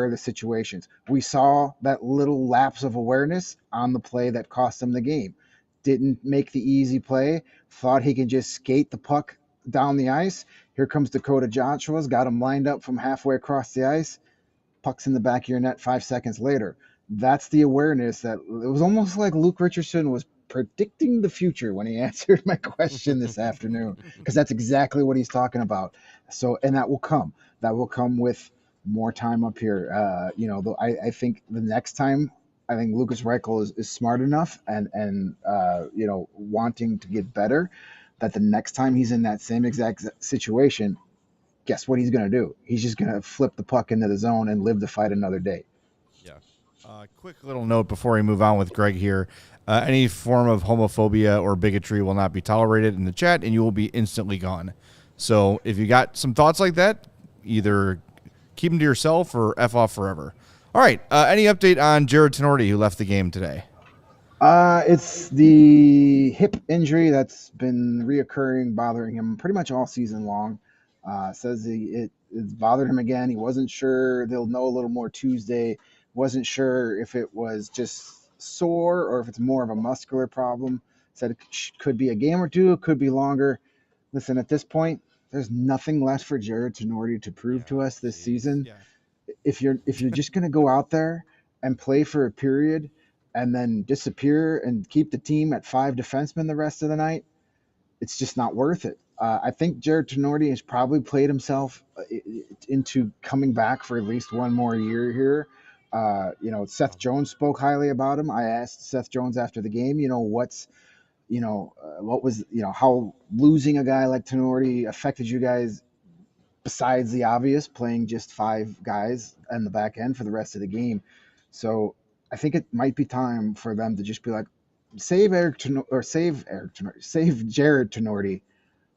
of the situations. We saw that little lapse of awareness on the play that cost him the game. Didn't make the easy play, thought he could just skate the puck down the ice. Here comes Dakota Joshua's, got him lined up from halfway across the ice. Puck's in the back of your net 5 seconds later. That's the awareness that it was almost like Luke Richardson was predicting the future when he answered my question this afternoon, because that's exactly what he's talking about. So, and that will come with more time up here. I think the next time, I think Lucas Reichel is smart enough and wanting to get better, that the next time he's in that same exact situation, guess what he's going to do? He's just going to flip the puck into the zone and live to fight another day. Yeah. Quick little note before we move on with Greg here. Any form of homophobia or bigotry will not be tolerated in the chat, and you will be instantly gone. So if you got some thoughts like that, either keep them to yourself or F off forever. All right. Any update on Jared Tenorti, who left the game today? It's the hip injury that's been reoccurring, bothering him pretty much all season long. Says it bothered him again. He wasn't sure. They'll know a little more Tuesday. Wasn't sure if it was just sore or if it's more of a muscular problem. Said it could be a game or two. It could be longer. Listen, at this point, there's nothing left for Jared Tenorti to prove to us this season. Yeah. If you're just going to go out there and play for a period and then disappear and keep the team at 5 defensemen the rest of the night, it's just not worth it. I think Jared Tenorti has probably played himself into coming back for at least one more year here. Seth Jones spoke highly about him. I asked Seth Jones after the game, how losing a guy like Tenorti affected you guys besides the obvious, playing just 5 guys on the back end for the rest of the game. So I think it might be time for them to just be like, save Jared Tenorti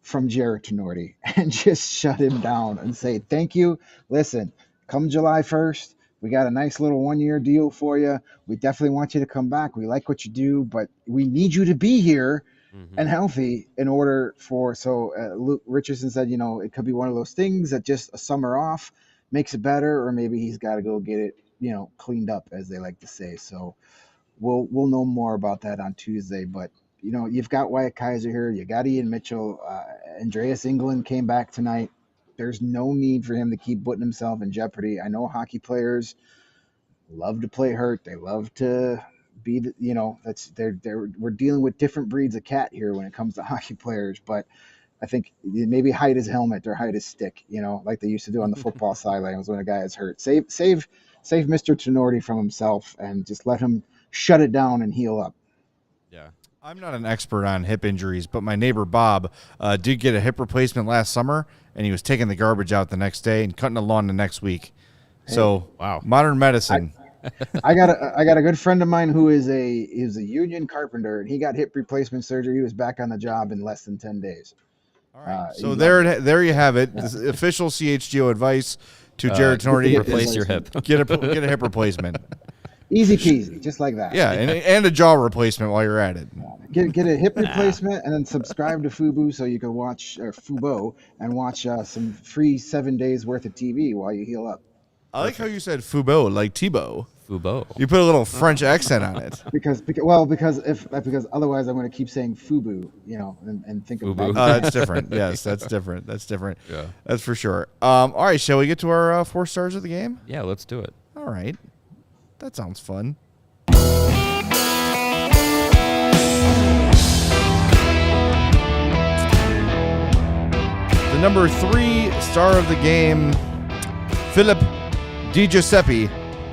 from Jared Tenorti and just shut him down and say, thank you. Listen, come July 1st, we got a nice little 1-year deal for you. We definitely want you to come back. We like what you do, but we need you to be here and healthy in order for, Luke Richardson said, it could be one of those things that just a summer off makes it better, or maybe he's got to go get it, cleaned up, as they like to say. So we'll know more about that on Tuesday, but you've got Wyatt Kaiser here. You got Ian Mitchell. Andreas England came back tonight. There's no need for him to keep putting himself in jeopardy. I know hockey players love to play hurt. They love to be, we're dealing with different breeds of cat here when it comes to hockey players. But I think maybe hide his helmet or hide his stick, like they used to do on the football sidelines when a guy is hurt. Save Mr. Tenorti from himself and just let him shut it down and heal up. Yeah. I'm not an expert on hip injuries, but my neighbor Bob did get a hip replacement last summer, and he was taking the garbage out the next day and cutting the lawn the next week. So, wow, modern medicine. I got a good friend of mine who is a union carpenter, and he got hip replacement surgery. He was back on the job in less than 10 days. All right. So there you have it. This official CHGO advice to Jared Tenorti: replace your hip. Get a hip replacement. Easy peasy, just like that. Yeah, and a jaw replacement while you're at it. Get a hip replacement and then subscribe to Fubo so you can watch Fubo and watch some free 7 days worth of TV while you heal up. I like how you said Fubo, like Thibaut. Fubo. You put a little French accent on it. Because otherwise I'm going to keep saying Fubu, and think of Fubu. That's different. Yes, that's different. Yeah, that's for sure. All right, shall we get to our 4 stars of the game? Yeah, let's do it. All right. That sounds fun. The number 3 star of the game, Philip Di Giuseppe,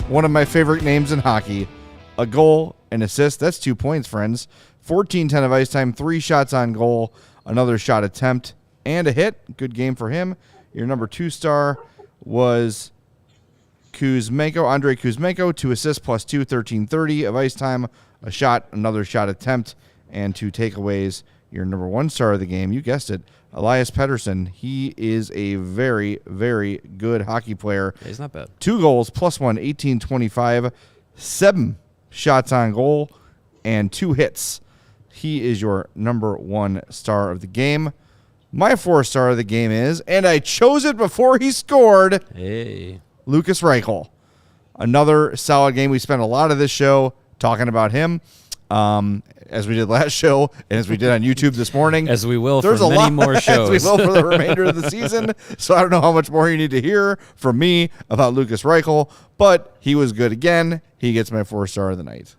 one of my favorite names in hockey. A goal, an assist, that's 2 points, friends. 14-10 of ice time, 3 shots on goal, another shot attempt, and a hit. Good game for him. Your number 2 star was Andrei Kuzmenko, 2 assists plus 2, 13-30 of ice time, a shot, another shot attempt, and 2 takeaways. Your number 1 star of the game, you guessed it, Elias Pettersson. He is a very, very good hockey player. Yeah, he's not bad. 2 goals, plus 1, 18-25, 7 shots on goal, and 2 hits. He is your number 1 star of the game. My 4 star of the game is, and I chose it before he scored, Lukas Reichel. Another solid game. We spent a lot of this show talking about him, as we did last show and as we did on YouTube this morning. As we will for many more shows. As we will for the remainder of the season. So I don't know how much more you need to hear from me about Lukas Reichel, but he was good again. He gets my 4 star of the night.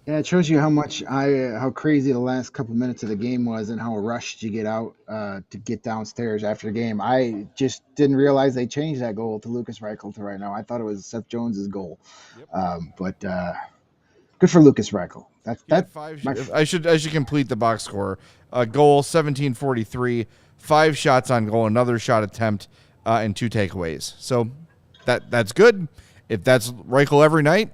Yeah, it shows you how crazy the last couple minutes of the game was and how rushed you get out to get downstairs after the game. I just didn't realize they changed that goal to Lukas Reichel to right now. I thought it was Seth Jones's goal. Yep. But good for Lukas Reichel. I should complete the box score. Goal 17-43, 5 shots on goal, another shot attempt, and 2 takeaways. So that's good. If that's Reichel every night,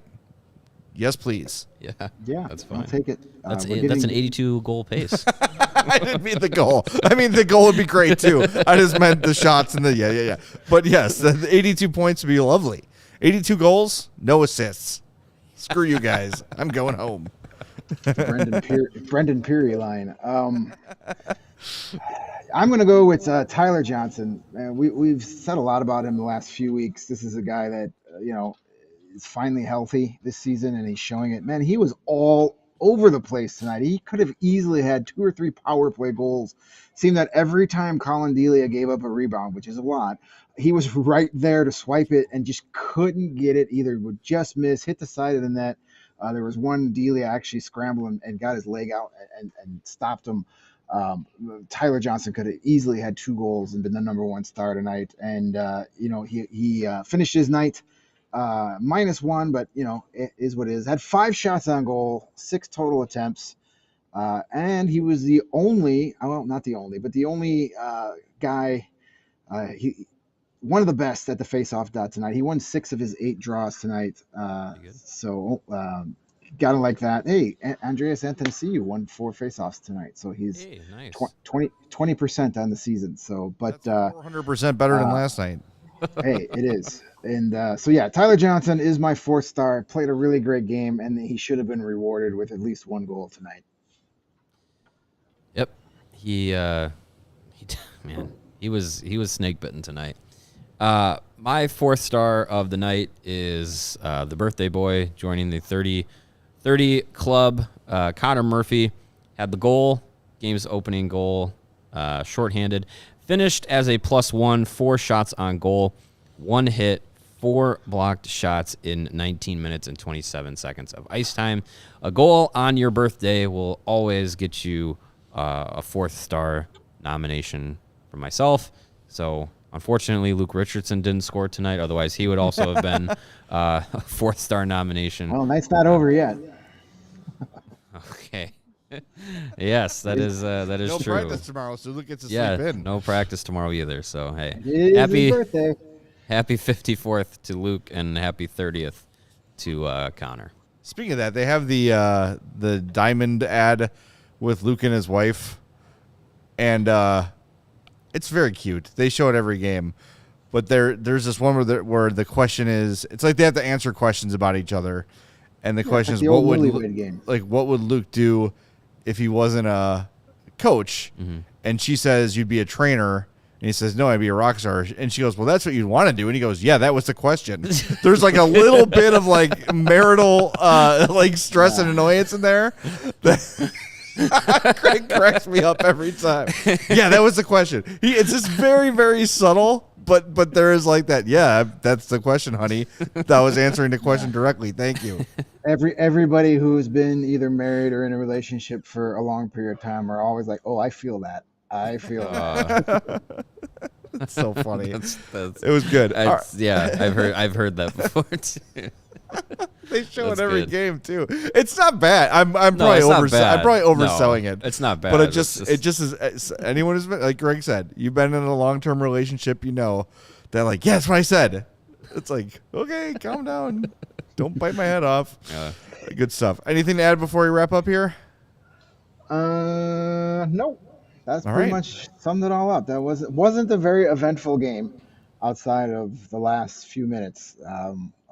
yes, please. Yeah, that's fine. I'll take it. That's an 82 goal pace. I didn't mean the goal. I mean, the goal would be great, too. I just meant the shots and yeah. But, yes, the 82 points would be lovely. 82 goals, no assists. Screw you guys. I'm going home. Brendan Peary line. I'm going to go with Tyler Johnson. We've said a lot about him the last few weeks. This is a guy that, is finally healthy this season, and he's showing it. Man, he was all over the place tonight. He could have easily had 2 or 3 power play goals. Seemed that every time Colin Delia gave up a rebound, which is a lot, he was right there to swipe it and just couldn't get it. Either would just miss, hit the side of the net. There was one Delia actually scrambled and got his leg out and stopped him. Tyler Johnson could have easily had 2 goals and been the number 1 star tonight. And, he finished his night -1, but, it is what it is. Had 5 shots on goal, 6 total attempts. And he was the only, well, not the only, but the only guy, one of the best at the faceoff dot tonight. He won 6 of his 8 draws tonight. So gotta like that. Hey, Andreas Anthony won 4 faceoffs tonight. So he's nice. 20% on the season. So, but 400% better than last night. Hey, it is. And Tyler Johnson is my 4th star. Played a really great game, and he should have been rewarded with at least 1 goal tonight. Yep. He was snake bitten tonight. My 4th star of the night is the birthday boy joining the 30 club. Connor Murphy had the goal, game's opening goal, shorthanded. Finished as a +1, 4 shots on goal, 1 hit, 4 blocked shots in 19 minutes and 27 seconds of ice time. A goal on your birthday will always get you a 4th star nomination from myself. So, unfortunately, Luke Richardson didn't score tonight. Otherwise, he would also have been a 4th star nomination. Well, night's not over yet. Okay. Yes, that is no true. No practice tomorrow, so Luke gets to sleep in. No practice tomorrow either. So, hey, his birthday. Happy 54th to Luke and happy 30th to Connor. Speaking of that, they have the diamond ad with Luke and his wife, and it's very cute. They show it every game, but there's this one where the question is, it's like they have to answer questions about each other, and the question is, what would Luke do if he wasn't a coach? Mm-hmm. And she says, you'd be a trainer. And he says, no, I'd be a rock star. And she goes, well, that's what you'd want to do. And he goes, yeah, that was the question. There's like a little bit of like marital stress and annoyance in there. Craig cracks me up every time. Yeah, that was the question. It's just very, very subtle, but there is like that. Yeah, that's the question, honey. That was answering the question directly. Thank you. Everybody who's been either married or in a relationship for a long period of time are always like, oh, I feel that. that. That's so funny. It was good. I've heard that before too. They show it every game too. It's not bad. I'm probably overselling it. It's not bad. But it just is. Anyone who's been, like Greg said, you've been in a long-term relationship, you know that like, yeah, that's what I said. It's like, okay, calm down. Don't bite my head off. Good stuff. Anything to add before we wrap up here? No. That's pretty much summed it all up. That wasn't a very eventful game outside of the last few minutes.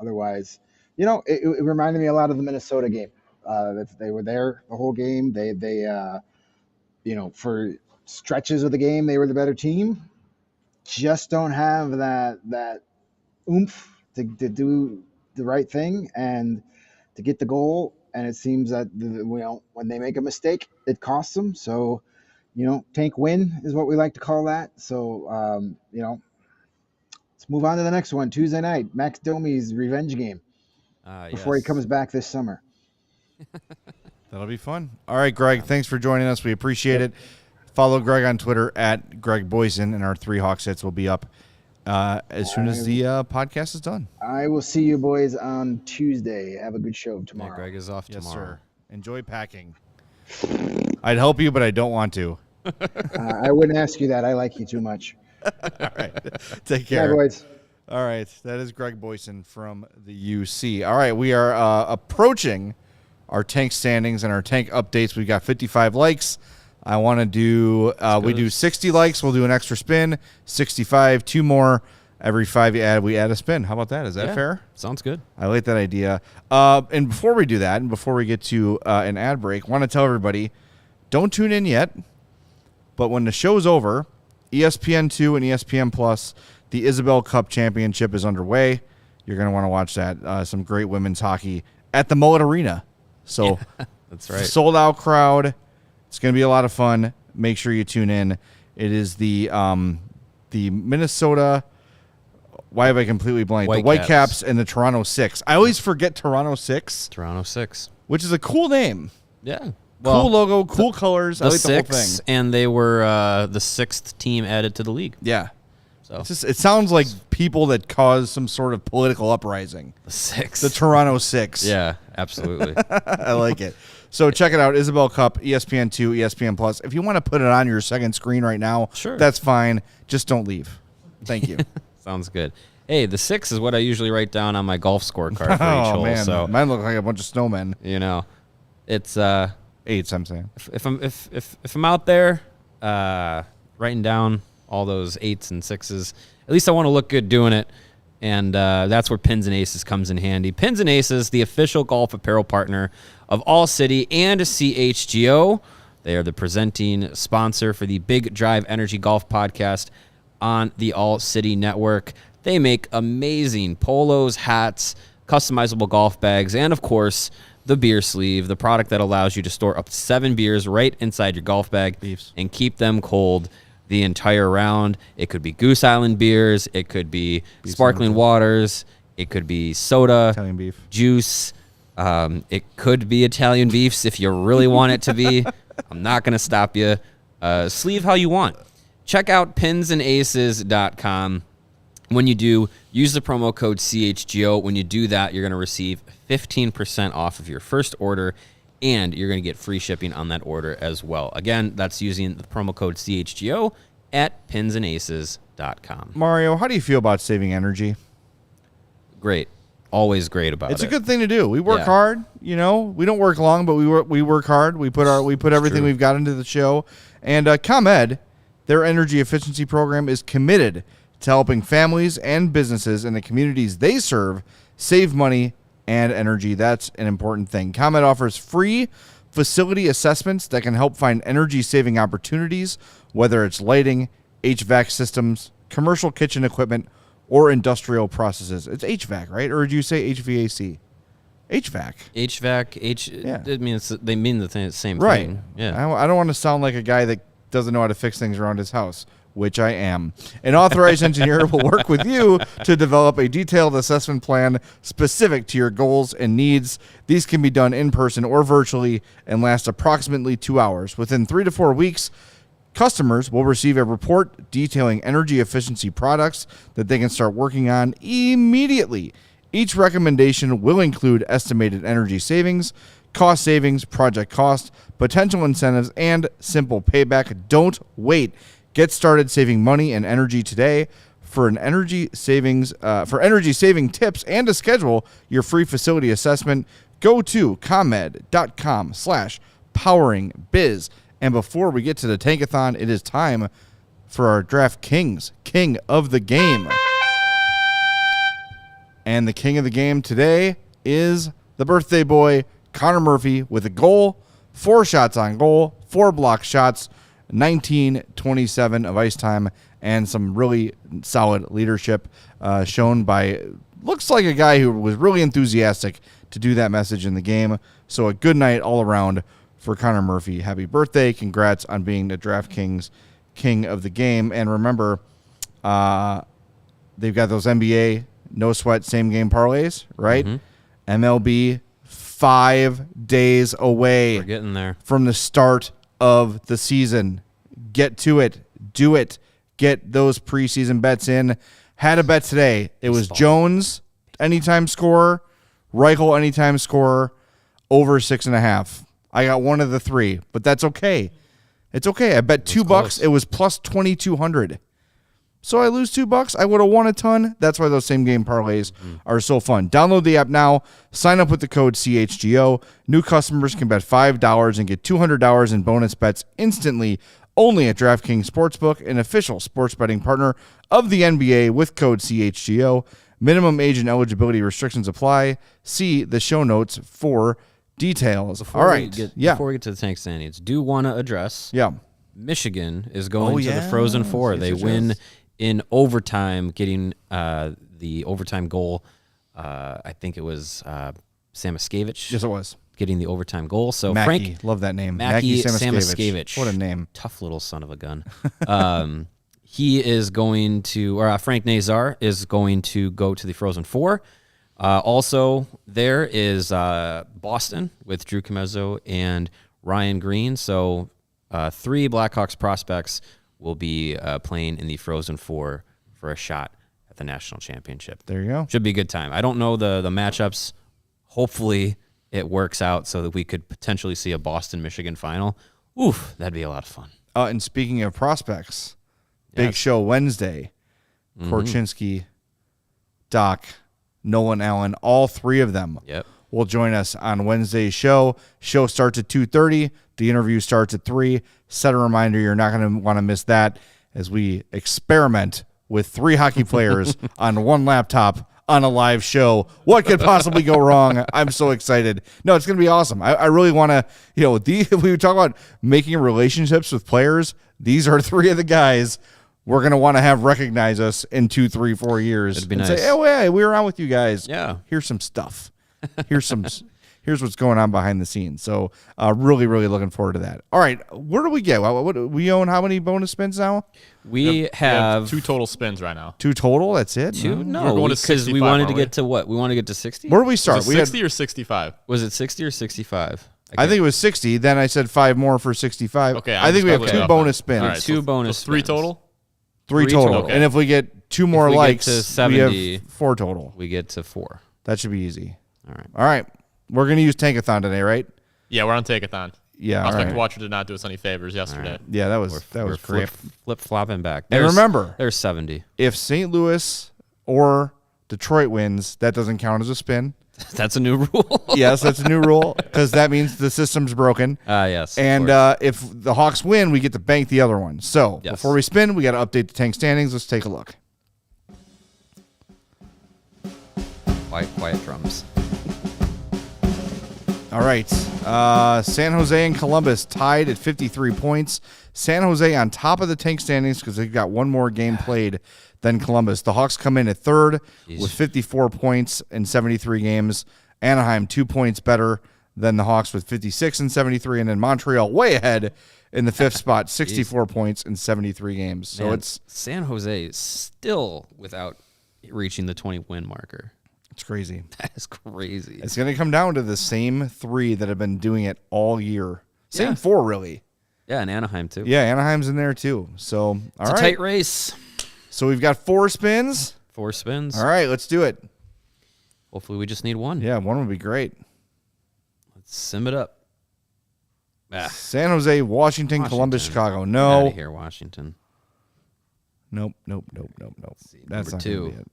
Otherwise, it reminded me a lot of the Minnesota game. They were there the whole game. They for stretches of the game, they were the better team. Just don't have that oomph to do the right thing and to get the goal. And it seems that when they make a mistake, it costs them. So, tank win is what we like to call that. So, let's move on to the next one. Tuesday night, Max Domi's revenge game before he comes back this summer. That'll be fun. All right, Greg, thanks for joining us. We appreciate it. Follow Greg on Twitter at Greg Boysen, and our 3 Hawks hits will be up as soon as the podcast is done. I will see you boys on Tuesday. Have a good show tomorrow. Yeah, Greg is off tomorrow. Yes, sir. Enjoy packing. I'd help you, but I don't want to. I wouldn't ask you that. I like you too much. All right. Take care. Bye, boys. All right, that is Greg Boysen from the UC. All right, we are approaching our tank standings and our tank updates. We've got 55 likes. I want to do, we do 60 likes. We'll do an extra spin. 65, 2 more. Every 5 you add, we add a spin. How about that? Is that fair? Sounds good. I like that idea. And before we do that, and before we get to an ad break, I want to tell everybody, don't tune in yet. But when the show's over, ESPN2 and ESPN Plus, the Isabel Cup Championship is underway. You're going to want to watch that. Some great women's hockey at the Mullet Arena. So that's right. Sold out crowd. It's going to be a lot of fun. Make sure you tune in. It is the Minnesota. Why have I completely blanked? The Whitecaps and the Toronto Six. I always forget Toronto Six. Toronto Six, which is a cool name. Yeah. Well, cool logo, cool colors. I like the whole thing. And they were the 6th team added to the league. Yeah. So it sounds like people that cause some sort of political uprising. The 6. The Toronto Six. Yeah, absolutely. I like it. So check it out, Isabel Cup, ESPN2, ESPN Plus. If you want to put it on your second screen right now, sure, that's fine. Just don't leave. Thank you. Sounds good. Hey, the 6 is what I usually write down on my golf scorecard for each hole. Man. So mine look like a bunch of snowmen. You know, it's 8s. I'm saying if I'm out there writing down all those 8s and 6s, at least I want to look good doing it. And that's where Pins and Aces comes in handy. Pins and Aces, the official golf apparel partner of All City and CHGO. They are the presenting sponsor for the Big Drive Energy Golf Podcast on the All City Network. They make amazing polos, hats, customizable golf bags, and, of course, the beer sleeve, the product that allows you to store up to 7 beers right inside your golf bag and keep them cold the entire round. It could be Goose Island beers. It could be sparkling waters. It could be soda, Italian beef, juice. It could be Italian beefs if you really want it to be. I'm not going to stop you. Sleeve how you want. Check out pinsandaces.com. When you do, use the promo code CHGO. When you do that, you're going to receive 15% off of your first order, and you're going to get free shipping on that order as well. Again, that's using the promo code CHGO at pinsandaces.com. Mario, how do you feel about saving energy? Great. Always great about it. It's a good thing to do. We work hard, you know. We don't work long, but we work hard. We put everything we've got into the show. And ComEd, their energy efficiency program, is committed to helping families and businesses in the communities they serve save money and energy. That's an important thing. ComEd offers free facility assessments that can help find energy-saving opportunities, whether it's lighting, HVAC systems, commercial kitchen equipment, or industrial processes. It's HVAC, right? Or did you say HVAC? HVAC. They mean the same right. thing. Yeah. I don't want to sound like a guy that doesn't know how to fix things around his house, which I am. An authorized engineer will work with you to develop a detailed assessment plan specific to your goals and needs. These can be done in person or virtually and last approximately 2 hours. Within 3 to 4 weeks, customers will receive a report detailing energy efficiency products that they can start working on immediately. Each recommendation will include estimated energy savings, cost savings, project cost, potential incentives, and simple payback. Don't wait. Get started saving money and energy today. For energy saving tips and to schedule your free facility assessment, go to comed.com/poweringbiz. And before we get to the Tankathon, it is time for our DraftKings King of the Game. And the King of the Game today is the birthday boy, Connor Murphy, with a goal, 4 shots on goal, 4 block shots, 19-27 of ice time, and some really solid leadership shown by, looks like a guy who was really enthusiastic to do that message in the game. So a good night all around for Connor Murphy. Happy birthday. Congrats on being the DraftKings King of the Game. And remember, they've got those NBA no sweat same game parlays, right? Mm-hmm. MLB 5 days away. We're getting there. From the start of the season. Get to it. Do it. Get those preseason bets in. Had a bet today. It was Jones, anytime scorer, Reichel, anytime scorer, over 6.5. I got one of the 3, but that's okay. It's okay. I bet $2. It was plus 2,200. so I lose $2. I would have won a ton. That's why those same game parlays are so fun. Download the app now. Sign up with the code CHGO. New customers can bet $5 and get $200 in bonus bets instantly only at DraftKings Sportsbook, an official sports betting partner of the NBA with code CHGO. Minimum age and eligibility restrictions apply. See the show notes for details. Before we get to the tank standings, do want to address Michigan is going to the Frozen Four. They win in overtime, getting the overtime goal. I think it was Samaskevich. Yes, it was. Getting the overtime goal. So Mackie, Frank, love that name. Mackie Samaskevich. What a name. Tough little son of a gun. He is going to, or Frank Nazar is going to go to the Frozen Four. Also, there is Boston with Drew Comezzo and Ryan Green. So 3 Blackhawks prospects will be playing in the Frozen Four for a shot at the national championship. There you go. Should be a good time. I don't know the matchups. Hopefully it works out so that we could potentially see a Boston-Michigan final. Oof, that'd be a lot of fun. And speaking of prospects, big show Wednesday. Korchinski, Doc, Nolan Allen, all 3 of them will join us on Wednesday's show. Show starts at 2:30. The interview starts at 3. Set a reminder, you're not going to want to miss that as we experiment with 3 hockey players on one laptop on a live show. What could possibly go wrong? I'm so excited. No, it's going to be awesome. I really want to, if we talk about making relationships with players, these are 3 of the guys we're going to want to have recognize us in 2, 3, 4 years. It'd be and nice. say, oh, yeah, we were on with you guys. Yeah. Here's some stuff. Here's what's going on behind the scenes. So really, really looking forward to that. All right. Where do we get? What we own how many bonus spins now? We have 2 total spins right now. 2 total? That's it? 2? No, We're going to because 65, we wanted to aren't we? get to what? We want to get to 60? Where do we start? Was it 60 or 65? Was it 60 or 65? I think it was 60. Then I said 5 more for 65. Okay, I think we have 2 bonus spins. All right, 2 bonus so 3 spins. total? 3 total. total. And if we get 2 more we get likes, to 70, we have 4 total. We get to 4. That should be easy. All right. All right. We're going to use Tankathon today, right? Yeah, we're on Take-a-thon. Yeah. Prospect right. Watcher did not do us any favors yesterday. Right. Yeah, that was great. Flip-flopping back. And remember, there's 70. if St. Louis or Detroit wins, that doesn't count as a spin. That's a new rule. Yes, that's a new rule because that means the system's broken. Yes. And if the Hawks win, we get to bank the other one. So before we spin, we got to update the tank standings. Let's take a look. Quiet drums. All right. San Jose and Columbus tied at 53 points. San Jose on top of the tank standings because they've got one more game played than Columbus. The Hawks come in at third with 54 points in 73 games. Anaheim 2 points better than the Hawks with 56 and 73. And then Montreal way ahead in the 5th spot, 64 points in 73 games. So it's San Jose is still without reaching the 20-win marker. It's crazy. That is crazy. It's going to come down to the same 3 that have been doing it all year. Same 4, really. Yeah, and Anaheim, too. Yeah, Anaheim's in there, too. So, It's a tight race. So we've got 4 spins. 4 spins. All right, let's do it. Hopefully we just need 1. Yeah, 1 would be great. Let's sim it up. San Jose, Washington, Columbus, Chicago. No. Get out of here, Washington. Nope. That's not 2. gonna be it.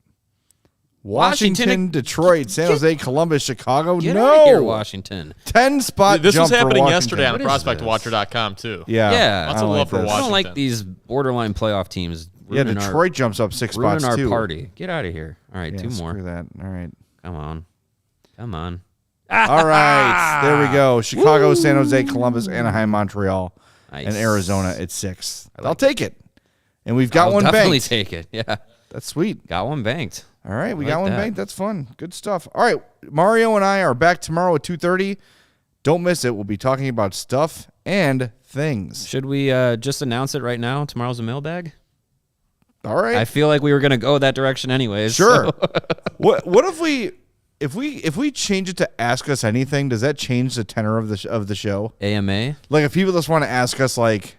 Washington, Detroit, San Jose, Columbus, Chicago. Get no. out of here, Washington. 10-spot This jump was happening for yesterday on What is this? ProspectWatcher.com, too. Yeah. Lots of love for I Washington. don't like these borderline playoff teams. Yeah, Detroit jumps up 6 spots, our too. party. Get out of here. All right, Yeah, 2 more. Screw that. All right. Come on. All right. There we go. Chicago, San Jose, Columbus, Anaheim, Montreal, Nice. and Arizona at 6. I'll take it. And we've got one definitely banked. take it. Yeah. That's sweet. Got one banked. All right, we I got like one that. banked. That's fun. Good stuff. All right, Mario and I are back tomorrow at 2:30. Don't miss it. We'll be talking about stuff and things. Should we just announce it right now? Tomorrow's a mailbag? All right. I feel like we were going to go that direction anyways. Sure. so- What if we change it to ask us anything? Does that change the tenor of the show? AMA? Like if people just want to ask us like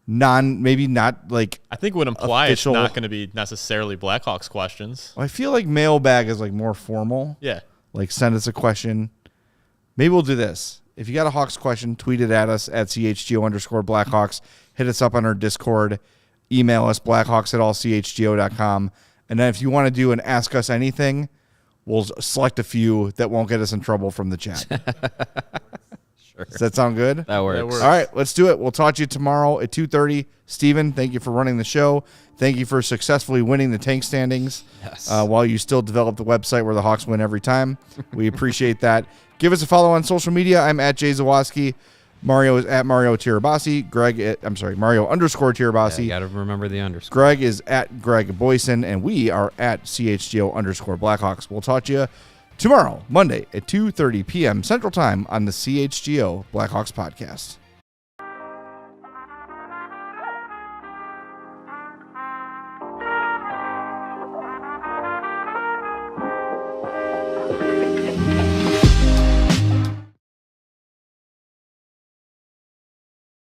maybe not like. I think would imply official- it's not going to be necessarily Blackhawks questions. I feel like mailbag is like more formal. Yeah. Like send us a question. Maybe we'll do this. If you got a Hawks question, tweet it at us at CHGO_Blackhawks. Hit us up on our Discord. email us, blackhawks@allchgo.com. And then if you want to do an Ask Us Anything, we'll select a few that won't get us in trouble from the chat. Sure. Does that sound good? That works. works. All right, let's do it. We'll talk to you tomorrow at 2:30. Steven, thank you for running the show. Thank you for successfully winning the tank standings while you still develop the website where the Hawks win every time. We appreciate that. Give us a follow on social media. I'm at Jay Zawaski. Mario is at Mario Tirabassi. Mario _Tirabassi. Yeah, you got to remember the underscore. Greg is at Greg Boysen, and we are at CHGO _Blackhawks. We'll talk to you tomorrow, Monday at 2:30 p.m. Central Time on the CHGO Blackhawks podcast.